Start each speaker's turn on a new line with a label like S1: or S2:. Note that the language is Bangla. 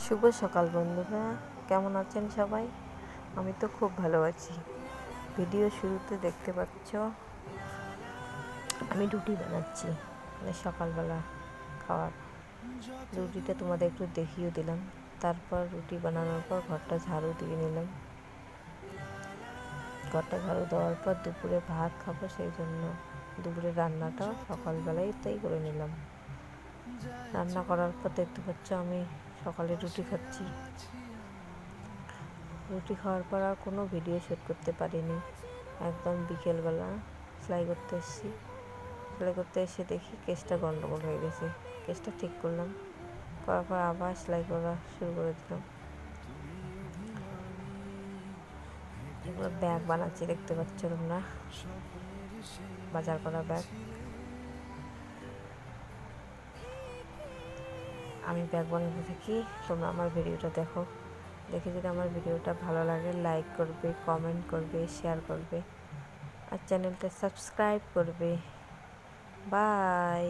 S1: শুভ সকাল বন্ধুরা, কেমন আছেন সবাই? আমি তো খুব ভালো আছি। ভিডিও শুরুতে দেখতে পাচ্ছ আমি রুটি বানাচ্ছি, মানে সকালবেলা খাওয়ার। রুটিটা তোমাদের একটু দেখিয়ে দিলাম। তারপর রুটি বানানোর পর ঘরটা ঝাড়ু দিয়ে নিলাম। ঘরটা ঝাড়ু দেওয়ার পর দুপুরে ভাত খাবো, সেই জন্য দুপুরে রান্নাটা সকালবেলায় তাই করে নিলাম। রান্না করার পর দেখতে পাচ্ছ আমি সকালে রুটি খাচ্ছি। রুটি খাওয়ার পর আর কোনো ভিডিও শ্যুট করতে পারিনি। একদম বিকেলবেলা সেলাই করতে এসেছি। সেলাই করতে এসে দেখি কেসটা গন্ডগোল হয়ে গেছে। কেসটা ঠিক করলাম, করার পর আবার সেলাই করা শুরু করে দিলাম। এগুলো ব্যাগ বানাচ্ছি, দেখতে পাচ্ছ তোমরা, বাজার করা ব্যাগ। আমি ব্যাগ বানাতে থাকি, তোমরা আমার ভিডিওটা দেখো। দেখে যদি আমার ভিডিওটা ভালো লাগে লাইক করবে, কমেন্ট করবে, শেয়ার করবে আর চ্যানেলটা সাবস্ক্রাইব করবে। বাই।